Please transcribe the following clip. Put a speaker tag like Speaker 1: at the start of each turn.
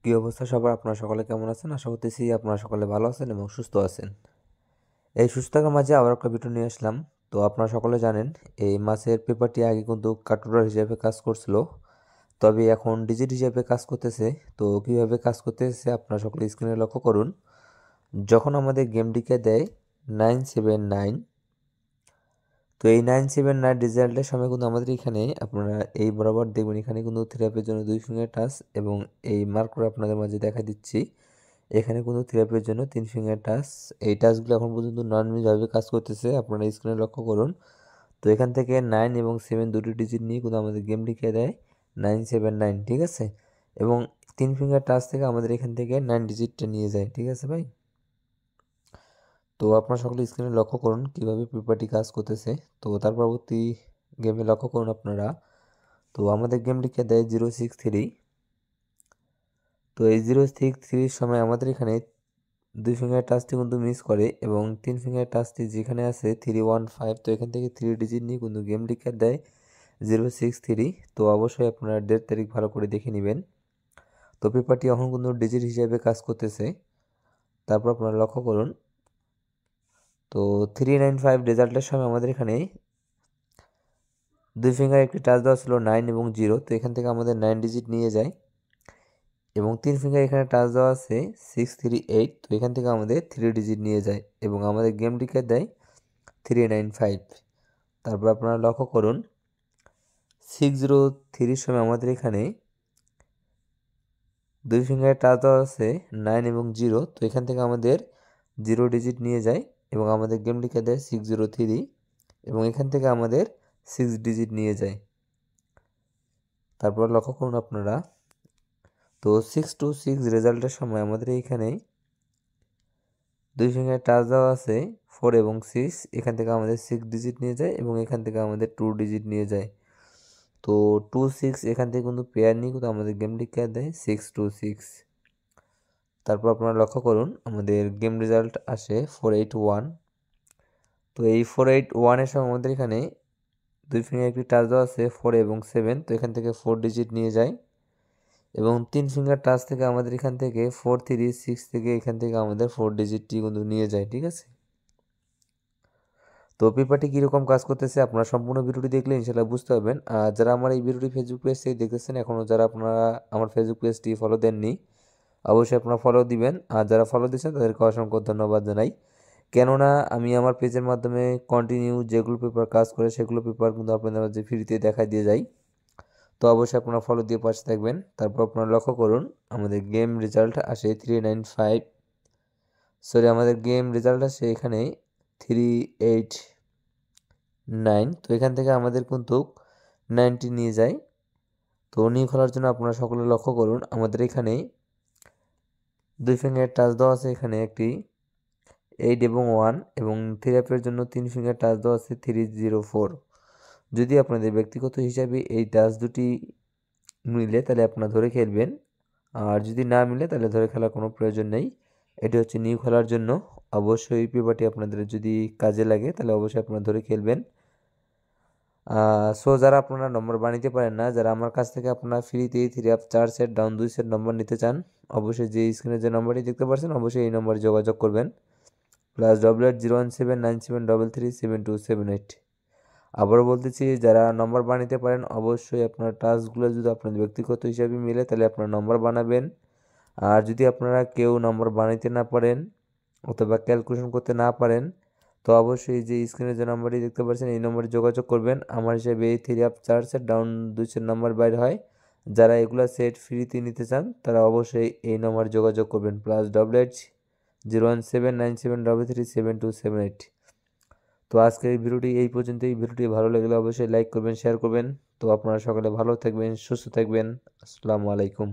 Speaker 1: কি অবস্থা সবার? আপনারা সকলে কেমন আছেন? আশা করতেছি আপনারা সকলে ভালো আছেন এবং সুস্থ আছেন। এই সুস্থ থাকার মাঝে আবার একটা ভিডিও নিয়ে আসলাম। তো আপনারা সকলে জানেন এই মাছের পেপারটি আগে কিন্তু কার্টুনার হিসেবে কাজ করছিল, তবে এখন ডিজিট হিসেবে কাজ করতেছে। তো কিভাবে কাজ করতেছে আপনারা সকলে স্ক্রিনে লক্ষ্য করুন। যখন আমাদের গেমটিকে দেয় 979, তো এই 979 রেজাল্টের সময় কিন্তু আমাদের এখানে আপনারা এই বরাবর দেখবেন, এখানে কিন্তু থেরাপির জন্য 2 ফিঙ্গার টাচ এবং এই মার্ক করে আপনাদের মাঝে দেখা দিচ্ছি। এখানে কিন্তু থেরাপির জন্য 3 ফিঙ্গার টাচ। এই টাচগুলো এখন পর্যন্ত নর্মালিভাবে কাজ করতেছে, আপনারা স্ক্রিনে লক্ষ্য করুন। তো এখান থেকে 9 এবং 7 দুটি ডিজিট নিয়ে কিন্তু আমাদের গেম লিখে দেয় 979, ঠিক আছে। এবং 3 ফিঙ্গার টাচ থেকে আমাদের এখান থেকে 9 ডিজিটটা নিয়ে যায়, ঠিক আছে ভাই। তো আপনারা সকলে স্ক্রিনে লক্ষ্য করুন কিভাবে পেপারটি কাজ করতেছে। তো তার পরবর্তী গেমে লক্ষ্য করুন আপনারা। তো আমাদের গেম লিখে দেয় 063। তো এই 063 সময় আমাদের এখানে 2 ফিঙ্গার টাচটি কিন্তু মিস করে এবং 3 ফিঙ্গার টাচটি যেখানে আছে 315, তো এখান থেকে 3 ডিজিট নিয়ে কিন্তু গেম লিখে দেয় 063। তো অবশ্যই আপনারা ডেট তারিখ ভালো করে দেখে নেবেন। তো পেপারটি এখন কিন্তু ডিজিট হিসেবে কাজ করতেছে। তারপর আপনারা লক্ষ্য করুন। তো 395 রেজাল্টের সময় আমাদের এখানে 2 ফিঙ্গার একটি টাচ দেওয়া ছিল 9 এবং 0, তো এখান থেকে আমাদের 9 ডিজিট নিয়ে যায় এবং 3 ফিঙ্গার এখানে টাচ দেওয়া আছে 638, তো এখান থেকে আমাদের 3 ডিজিট নিয়ে যায় এবং আমাদের গেমটিকে দেয় 395। তারপর আপনারা লক্ষ্য করুন 603 সময় আমাদের এখানে 2 ফিঙ্গারে টাচ দেওয়া আছে 9 এবং 0, তো এখান থেকে আমাদের 0 ডিজিট নিয়ে যায় এবং আমাদের গেমটিকে দেয় 603 এবং এখান থেকে আমাদের 6 ডিজিট নিয়ে যায়। তারপর লক্ষ্য করুন আপনারা। তো 626 রেজাল্টের সময় আমাদের এইখানে 2 ফিঙ্গার টাচ দেওয়া আছে 4 এবং 6, এখান থেকে আমাদের 6 ডিজিট নিয়ে যায় এবং এখান থেকে আমাদের 2 ডিজিট নিয়ে যায়। তো 26 এখান থেকে কিন্তু পেয়ার নিয়ে কিন্তু আমাদের গেম লিখে দেয় 626। তারপর আপনারা লক্ষ্য করুন আমাদের গেম রেজাল্ট আসে 481। তো এই 481 এর সময় আমাদের এখানে 2 ফিঙ্গার একটি টাচ দেওয়া আছে 4 এবং 7, তো এখান থেকে 4 ডিজিট নিয়ে যায় এবং 3 ফিঙ্গার টাচ থেকে আমাদের এখান থেকে 436 থেকে এখান থেকে আমাদের 4 ডিজিটটি কিন্তু নিয়ে যায়, ঠিক আছে। তো পেপারটি কীরকম কাজ করতেছে আপনারা সম্পূর্ণ ভিডিওটি দেখলে ইনশাল্লাহ বুঝতে পারবেন। আর যারা আমার এই ভিডিওটি ফেসবুক পেজ থেকে দেখতেছেন, এখনও যারা আপনারা আমার ফেসবুক পেজটি ফলো দেননি, অবশ্যই আপনারা ফলো দিবেন। আর যারা ফলো দিচ্ছেন তাদেরকে অসংখ্য ধন্যবাদ জানাই। কেননা আমি আমার পেজের মাধ্যমে কন্টিনিউ যেগুলো পেপার কাজ করে সেগুলো পেপার কিন্তু আপনাদের মাঝে ফ্রিতে দেখা দিয়ে যাই। তো অবশ্যই আপনারা ফলো দিয়ে পাশে থাকবেন। তারপর আপনারা লক্ষ্য করুন আমাদের গেম রেজাল্ট আসে 395, সরি আমাদের গেম রেজাল্ট আসে এখানে 389, তো এখান থেকে আমাদের কিন্তু 90 নিয়ে যায়। তো নিয়ে খোলার জন্য আপনারা সকলে লক্ষ্য করুন আমাদের এখানে 2 ফিঙ্গার টাচ দেওয়া আছে এখানে একটি 8 এবং 1 এবং থেরাপির জন্য 3 ফিঙ্গার টাচ দেওয়া আছে 304। যদি আপনাদের ব্যক্তিগত হিসাবে এই টাচ দুটি মিলে তাহলে আপনারা ধরে খেলবেন, আর যদি না মিলে তাহলে ধরে খেলার কোনো প্রয়োজন নেই। এটি হচ্ছে নিউ খেলার জন্য। অবশ্যই পেপারটি আপনাদের যদি কাজে লাগে তাহলে অবশ্যই আপনারা ধরে খেলবেন। সো যারা আপনারা নম্বর বানাইতে পারেন না, যারা আমার কাছ থেকে আপনারা ফ্রিতেই 3 up 4 set down 2 set number নিতে চান, অবশ্যই যে স্ক্রিনে যে নম্বরটি দেখতে পাচ্ছেন অবশ্যই এই নম্বরে যোগাযোগ করবেন। +88017973372778। আবারও বলতেছি, যারা নম্বর বানাইতে পারেন অবশ্যই আপনার টাস্কগুলো যদি আপনাদের ব্যক্তিগত হিসাবে মিলে তাহলে আপনার নম্বর বানাবেন। আর যদি আপনারা কেউ নম্বর বানাইতে না পারেন অথবা ক্যালকুলেশন করতে না পারেন, তো অবশ্যই যে স্ক্রিনে যে নম্বরটি দেখতে পাচ্ছেন এই নম্বরে যোগাযোগ করবেন। আমার হিসাবে এই 3 up 4 set down 2 set number বাইর হয়। যারা এগুলা সেট ফ্রিতে নিতে চান তারা অবশ্যই এই নম্বরে যোগাযোগ করবেন +88017973372778। তো আজকের এই ভিডিওটি এই পর্যন্ত। এই ভিডিওটি ভালো লাগলে অবশ্যই লাইক করবেন, শেয়ার করবেন। তো আপনারা সকলে ভালো থাকবেন, সুস্থ থাকবেন। আসসালামু আলাইকুম।